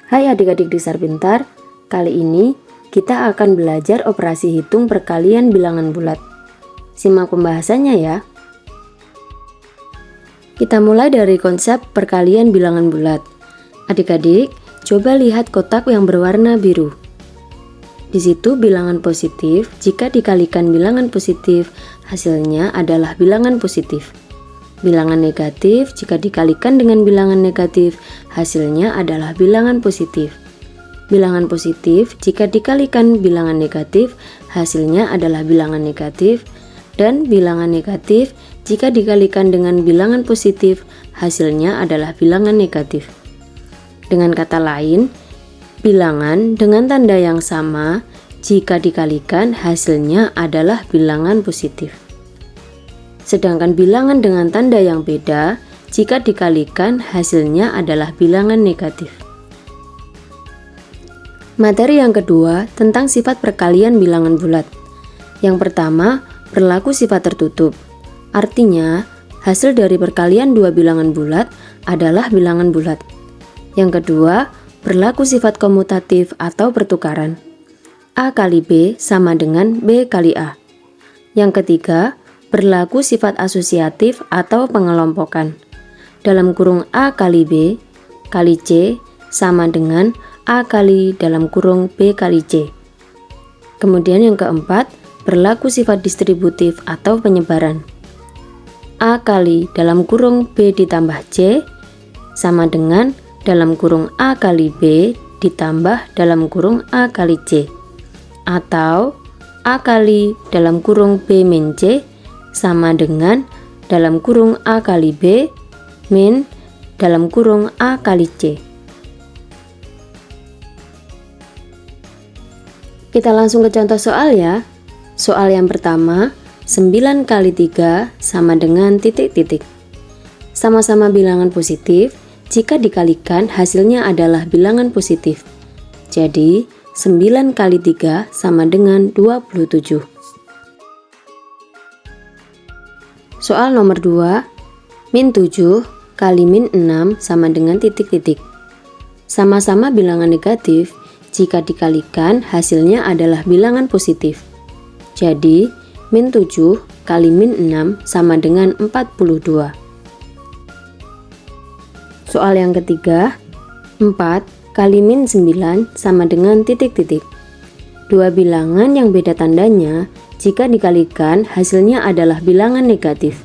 Hai adik-adik Disar Pintar, kali ini kita akan belajar operasi hitung perkalian bilangan bulat. Simak pembahasannya ya. Kita mulai dari konsep perkalian bilangan bulat. Adik-adik, coba lihat kotak yang berwarna biru. Di situ bilangan positif, jika dikalikan bilangan positif, hasilnya adalah bilangan positif. Bilangan negatif, jika dikalikan dengan bilangan negatif, hasilnya adalah bilangan positif. Bilangan positif, jika dikalikan bilangan negatif, hasilnya adalah bilangan negatif. Dan bilangan negatif, jika dikalikan dengan bilangan positif, hasilnya adalah bilangan negatif. Dengan kata lain, bilangan dengan tanda yang sama, jika dikalikan hasilnya adalah bilangan positif. Sedangkan bilangan dengan tanda yang beda, jika dikalikan hasilnya adalah bilangan negatif. Materi yang kedua tentang sifat perkalian bilangan bulat. Yang pertama, berlaku sifat tertutup. Artinya, hasil dari perkalian dua bilangan bulat adalah bilangan bulat. Yang kedua, berlaku sifat komutatif atau pertukaran. A kali B sama dengan B kali A. Yang ketiga, berlaku sifat asosiatif atau pengelompokan. Dalam kurung A kali B kali C sama dengan A kali dalam kurung B kali C. Kemudian yang keempat, berlaku sifat distributif atau penyebaran. A kali dalam kurung B ditambah C sama dengan dalam kurung A kali B ditambah dalam kurung A kali C. Atau A kali dalam kurung B min C sama dengan dalam kurung A kali B min dalam kurung A kali C. Kita langsung ke contoh soal ya. Soal yang pertama, 9 kali 3 sama dengan titik-titik. Sama-sama bilangan positif, jika dikalikan hasilnya adalah bilangan positif. Jadi, 9 kali 3 sama dengan 27. Soal nomor 2, min 7 kali min 6 sama dengan titik-titik. Sama-sama bilangan negatif, jika dikalikan hasilnya adalah bilangan positif. Jadi, min 7 kali min 6 sama dengan 42. Soal yang ketiga, 4 kali min 9 sama dengan titik-titik. Dua bilangan yang beda tandanya, jika dikalikan hasilnya adalah bilangan negatif.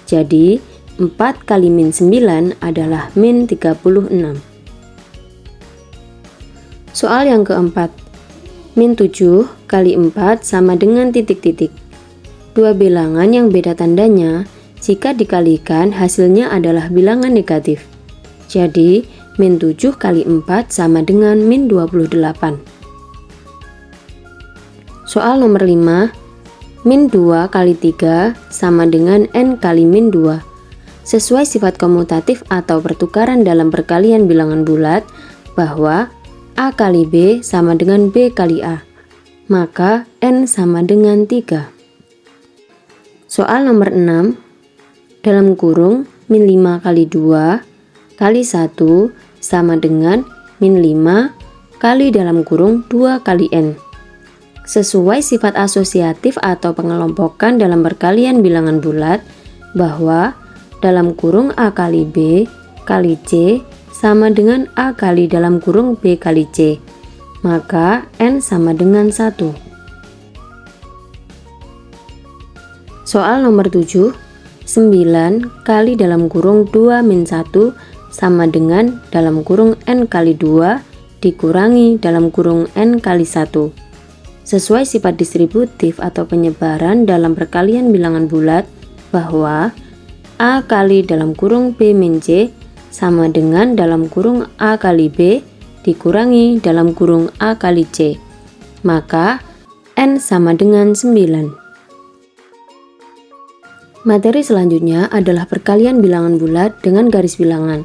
Jadi, 4 kali min 9 adalah min 36. Soal yang keempat, min 7 kali 4 sama dengan titik-titik. Dua bilangan yang beda tandanya, jika dikalikan hasilnya adalah bilangan negatif. Jadi, min 7 kali 4 sama dengan min 28. Soal nomor 5, min 2 kali 3 sama dengan n kali min 2. Sesuai sifat komutatif atau pertukaran dalam perkalian bilangan bulat, bahwa A kali B sama dengan B kali A, maka n sama dengan 3. Soal nomor 6, dalam kurung min 5 kali 2 kali 1 sama dengan min 5 kali dalam kurung 2 kali n. Sesuai sifat asosiatif atau pengelompokan dalam perkalian bilangan bulat, bahwa dalam kurung A kali B kali C sama dengan A kali dalam kurung B kali C, maka n sama dengan 1. Soal nomor 7, 9 kali dalam kurung 2 min 1 sama dengan dalam kurung n kali 2 dikurangi dalam kurung n kali 1. Sesuai sifat distributif atau penyebaran dalam perkalian bilangan bulat, bahwa A kali dalam kurung B min C sama dengan dalam kurung A kali B dikurangi dalam kurung A kali C, maka n sama dengan 9. Materi selanjutnya adalah perkalian bilangan bulat dengan garis bilangan.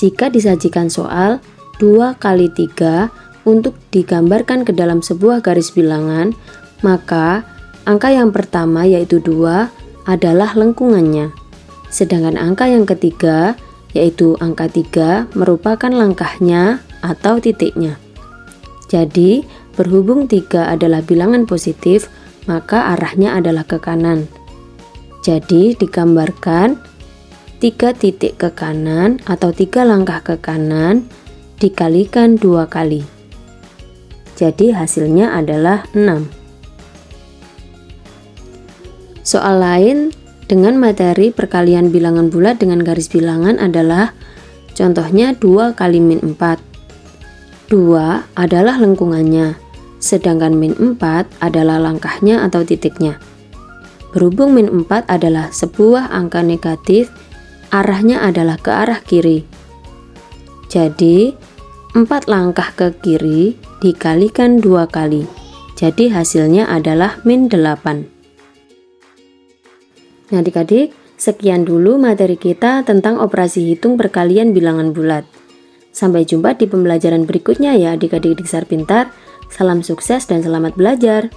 Jika disajikan soal 2 kali 3 untuk digambarkan ke dalam sebuah garis bilangan, maka angka yang pertama yaitu 2 adalah lengkungannya. Sedangkan angka yang ketiga yaitu angka 3 merupakan langkahnya atau titiknya. Jadi, berhubung 3 adalah bilangan positif, maka arahnya adalah ke kanan. Jadi, digambarkan 3 titik ke kanan atau 3 langkah ke kanan dikalikan 2 kali. Jadi, hasilnya adalah 6. Soal lain dengan materi perkalian bilangan bulat dengan garis bilangan adalah contohnya 2 kali min 4. 2 adalah lengkungannya, sedangkan min 4 adalah langkahnya atau titiknya. Berhubung min 4 adalah sebuah angka negatif, arahnya adalah ke arah kiri. Jadi, 4 langkah ke kiri dikalikan 2 kali. Jadi hasilnya adalah min 8. Nah adik-adik, sekian dulu materi kita tentang operasi hitung perkalian bilangan bulat. Sampai jumpa di pembelajaran berikutnya ya adik-adik Diksar Pintar. Salam sukses dan selamat belajar.